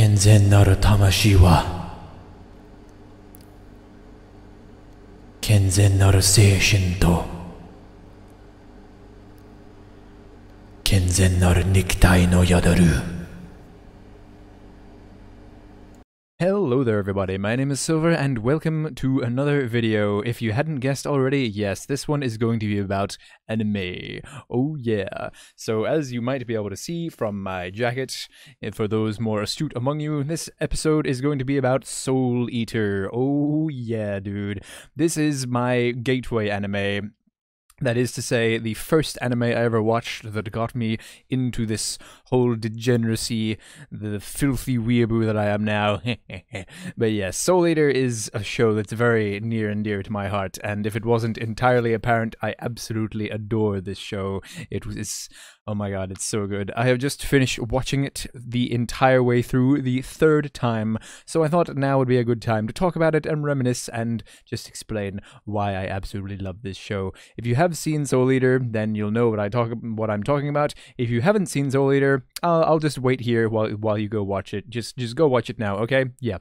健全なる魂は健全なる精神と健全なる肉体の宿る。 Hello there everybody, my name is Silver and welcome to another video. If you hadn't guessed already, yes, this one is going to be about anime. Oh yeah. So as you might be able to see from my jacket, for those more astute among you, this episode is going to be about Soul Eater. Oh yeah, dude. This is my gateway anime. That is to say, the first anime I ever watched that got me into this whole degeneracy, the filthy weeaboo that I am now. But yes, Soul Eater is a show that's very near and dear to my heart, and if it wasn't entirely apparent, I absolutely adore this show. It was, oh my god, it's so good. I have just finished watching it the entire way through the third time, so I thought now would be a good time to talk about it and reminisce and just explain why I absolutely love this show. If you have seen Soul Eater, then you'll know what I'm talking about. If you haven't seen Soul Eater, I'll just wait here while you go watch it. Just go watch it now, okay? Yeah.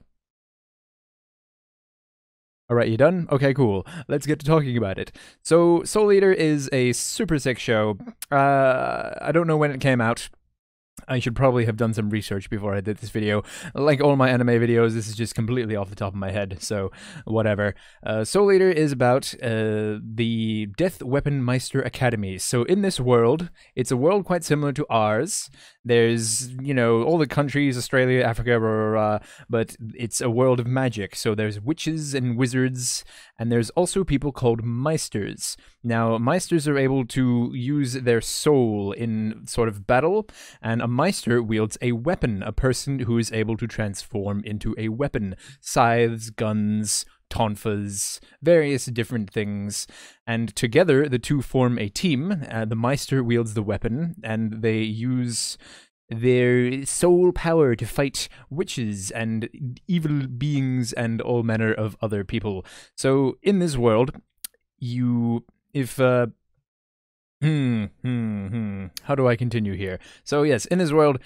Alright, you done? Okay, cool. Let's get to talking about it. So, Soul Eater is a super sick show. I don't know when it came out. I should probably have done some research before I did this video. Like all my anime videos, this is just completely off the top of my head, so whatever. Soul Eater is about the Death Weapon Meister Academy. So in this world, it's a world quite similar to ours. There's, you know, all the countries, Australia, Africa, blah, blah, blah, but it's a world of magic. So there's witches and wizards, and there's also people called Meisters. Now, Meisters are able to use their soul in sort of battle, and a Meister wields a weapon, a person who is able to transform into a weapon. Scythes, guns, tonfas, various different things, and together the two form a team. The Meister wields the weapon, and they use their soul power to fight witches and evil beings and all manner of other people. So in this world, how do I continue here? So yes, in this world,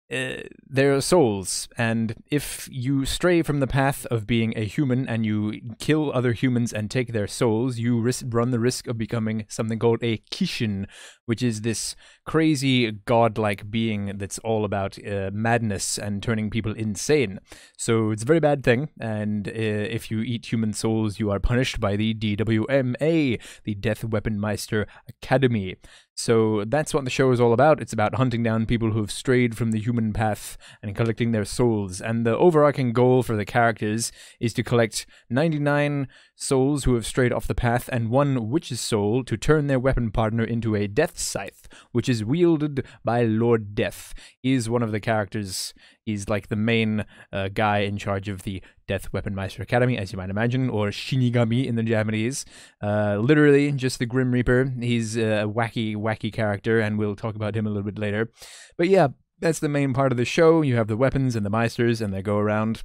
there are souls, and if you stray from the path of being a human and you kill other humans and take their souls, you run the risk of becoming something called a Kishin, which is this crazy godlike being that's all about madness and turning people insane. So it's a very bad thing, and if you eat human souls, you are punished by the DWMA, the Death Weapon Meister Academy. So that's what the show is all about. It's about hunting down people who have strayed from the human path and collecting their souls. And the overarching goal for the characters is to collect 99 souls who have strayed off the path and 1 witch's soul to turn their weapon partner into a death scythe, which is wielded by Lord Death. He's one of the characters. He's like the main guy in charge of the Death Weapon Meister Academy, as you might imagine, or Shinigami in the Japanese. Literally, just the Grim Reaper. He's a wacky character, and we'll talk about him a little bit later. But yeah, that's the main part of the show. You have the weapons and the Meisters, and they go around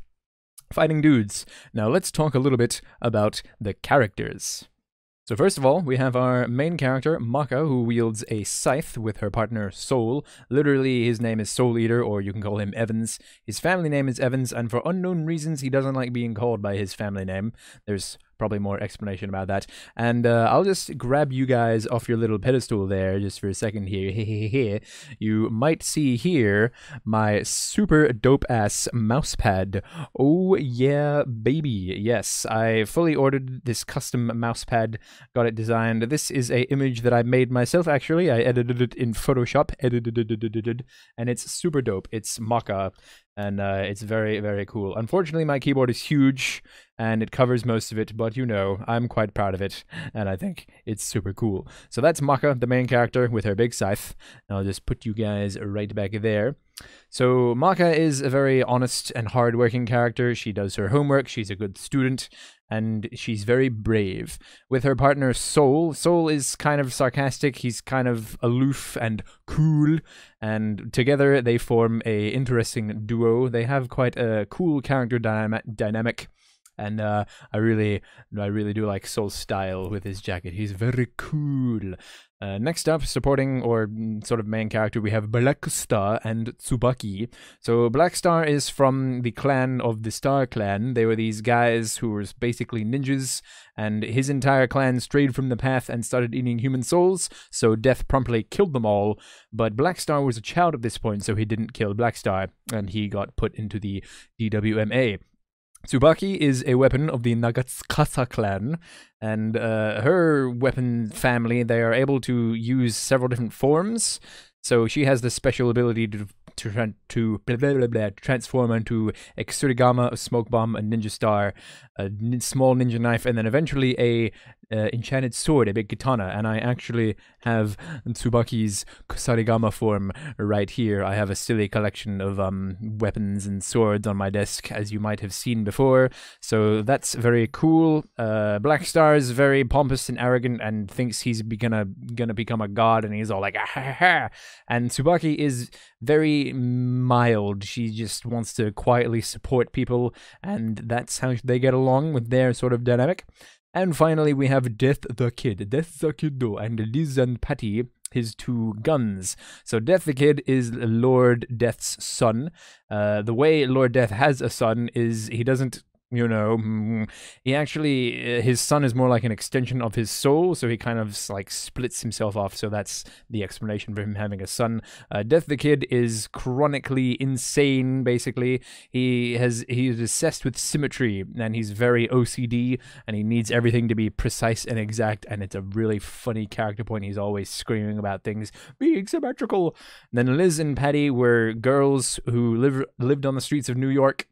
fighting dudes. Now let's talk a little bit about the characters. So first of all, we have our main character, Maka, who wields a scythe with her partner, Soul. Literally, his name is Soul Eater, or you can call him Evans. His family name is Evans, and for unknown reasons, he doesn't like being called by his family name. There's probably more explanation about that. And I'll just grab you guys off your little pedestal there just for a second here. You might see here my super dope-ass mousepad. Oh yeah, baby. Yes, I fully ordered this custom mousepad, got it designed. This is a image that I made myself, actually. I edited it in Photoshop, and it's super dope. It's Maka, and it's very, very cool. Unfortunately, my keyboard is huge, and it covers most of it, but you know, I'm quite proud of it, and I think it's super cool. So that's Maka, the main character, with her big scythe. I'll just put you guys right back there. So Maka is a very honest and hard-working character. She does her homework, she's a good student, and she's very brave. With her partner Soul, Soul is kind of sarcastic, he's kind of aloof and cool, and together they form a interesting duo. They have quite a cool character dynamic. And I really do like Soul's style with his jacket. He's very cool. Next up, supporting or sort of main character, we have Black Star and Tsubaki. So Black Star is from the clan of the Star Clan. They were these guys who were basically ninjas, and his entire clan strayed from the path and started eating human souls, so Death promptly killed them all. But Black Star was a child at this point, so he didn't kill Black Star, and he got put into the DWMA. Tsubaki is a weapon of the Nagatsukasa clan, and her weapon family, they are able to use several different forms. So she has the special ability to transform into a Ksurigama, a Smoke Bomb, a Ninja Star, a small ninja knife, and then eventually a enchanted sword, a big katana. And I actually have Tsubaki's Kusarigama form right here. I have a silly collection of weapons and swords on my desk, as you might have seen before. So that's very cool. Black Star is very pompous and arrogant and thinks he's gonna become a god, and he's all like, ah, ha, ha. And Tsubaki is very mild. She just wants to quietly support people, and that's how they get along with their sort of dynamic. And finally, we have Death the Kid, and Liz and Patty, his two guns. So Death the Kid is Lord Death's son. The way Lord Death has a son is he doesn't, you know, he actually, his son is more like an extension of his soul, so he kind of like splits himself off, so that's the explanation for him having a son. Death the Kid is chronically insane, basically. He is obsessed with symmetry, and he's very OCD, and he needs everything to be precise and exact, and it's a really funny character point. He's always screaming about things being symmetrical. Then Liz and Patty were girls who lived on the streets of New York.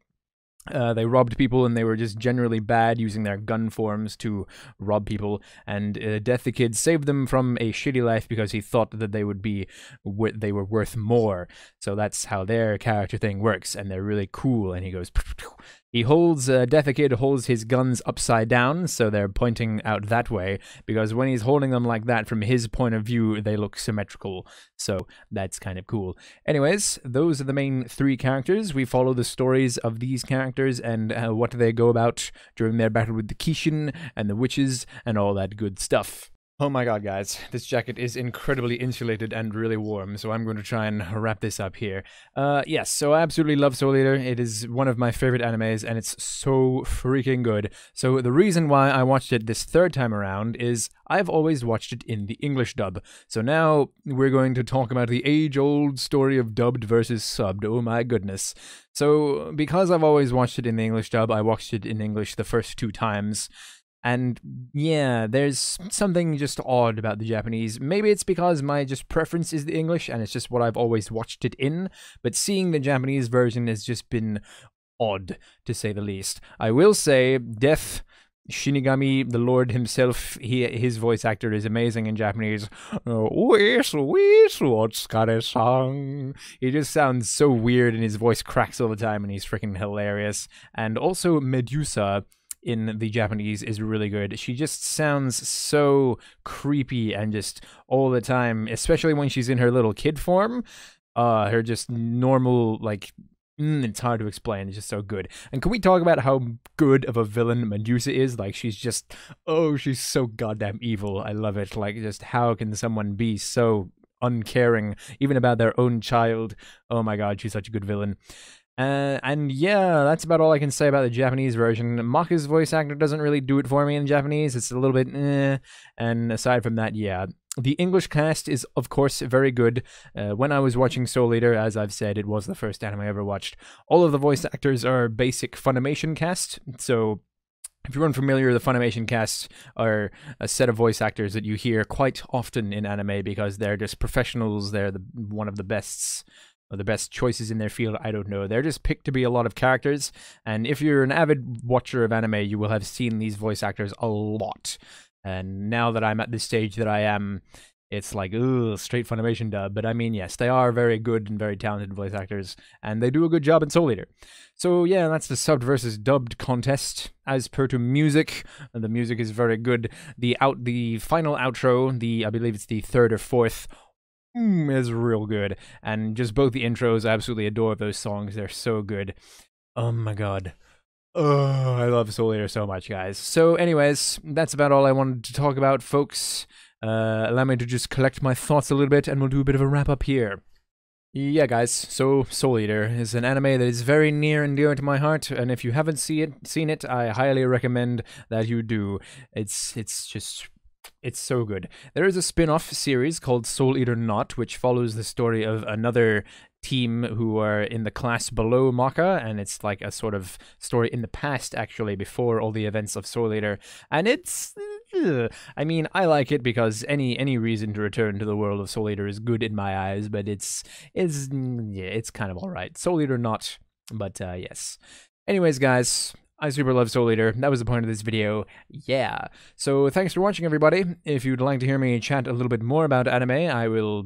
They robbed people, and they were just generally bad, using their gun forms to rob people. And Death the Kid saved them from a shitty life because he thought that they were worth more. So that's how their character thing works, and they're really cool. And he goes, he holds Death the Kid holds his guns upside down, so they're pointing out that way, because when he's holding them like that, from his point of view, they look symmetrical. So that's kind of cool. Anyways, those are the main three characters. We follow the stories of these characters and what they go about during their battle with the Kishin and the witches and all that good stuff. Oh my god, guys, this jacket is incredibly insulated and really warm, so I'm going to try and wrap this up here. Yes, so I absolutely love Soul Eater. It is one of my favorite animes, and it's so freaking good. So the reason why I watched it this third time around is I've always watched it in the English dub. So now we're going to talk about the age-old story of dubbed versus subbed. Oh my goodness. So because I've always watched it in the English dub, I watched it in English the first 2 times. And yeah, there's something just odd about the Japanese. Maybe it's because my just preference is the English, and it's just what I've always watched it in. But seeing the Japanese version has just been odd, to say the least. I will say, Death Shinigami, the Lord himself, his voice actor is amazing in Japanese. He just sounds so weird, and his voice cracks all the time, and he's freaking hilarious. And also Medusa in the Japanese is really good. She just sounds so creepy and just all the time, especially when she's in her little kid form. Her just normal, like, it's hard to explain. It's just so good. And can we talk about how good of a villain Medusa is? Like, she's just, oh, she's so goddamn evil. I love it. Like, just how can someone be so uncaring, even about their own child? Oh my god, she's such a good villain. And yeah, that's about all I can say about the Japanese version. Maka's voice actor doesn't really do it for me in Japanese. It's a little bit eh. And aside from that, yeah. The English cast is, of course, very good. When I was watching Soul Eater, as I've said, it was the first anime I ever watched. All of the voice actors are basic Funimation cast, so if you're unfamiliar, the Funimation cast are a set of voice actors that you hear quite often in anime because they're just professionals. They're one of the best, or the best choices in their field. I don't know. They're just picked to be a lot of characters, and if you're an avid watcher of anime, you will have seen these voice actors a lot. And now that I'm at this stage that I am, it's like, ugh, straight Funimation dub. But I mean, yes, they are very good and very talented voice actors, and they do a good job in Soul Eater. So yeah, that's the subbed versus dubbed contest. As per to music, the music is very good. The final outro, I believe it's the 3rd or 4th, is real good. And just both the intros, I absolutely adore those songs. They're so good. Oh my god. Oh, I love Soul Eater so much, guys. So anyways, that's about all I wanted to talk about, folks. Allow me to just collect my thoughts a little bit, and we'll do a bit of a wrap-up here. Yeah, guys, so Soul Eater is an anime that is very near and dear to my heart, and if you haven't seen it, I highly recommend that you do. It's so good. There is a spin-off series called Soul Eater Not, which follows the story of another team who are in the class below Maka, and it's like a sort of story in the past, actually, before all the events of Soul Eater. And I mean, I like it because any reason to return to the world of Soul Eater is good in my eyes, but it's kind of alright. Soul Eater Not, but yes. Anyways, guys, I super love Soul Eater. That was the point of this video. Yeah. So thanks for watching, everybody. If you'd like to hear me chat a little bit more about anime, I will,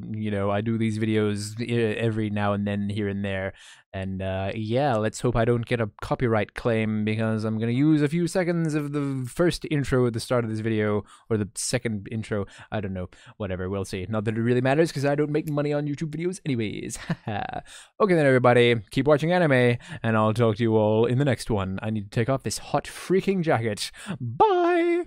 I do these videos every now and then here and there. And yeah, let's hope I don't get a copyright claim, because I'm going to use a few seconds of the first intro at the start of this video, or the second intro. I don't know. Whatever, we'll see. Not that it really matters, because I don't make money on YouTube videos anyways. Okay then, everybody. Keep watching anime, and I'll talk to you all in the next one. I need to take off this hot freaking jacket. Bye!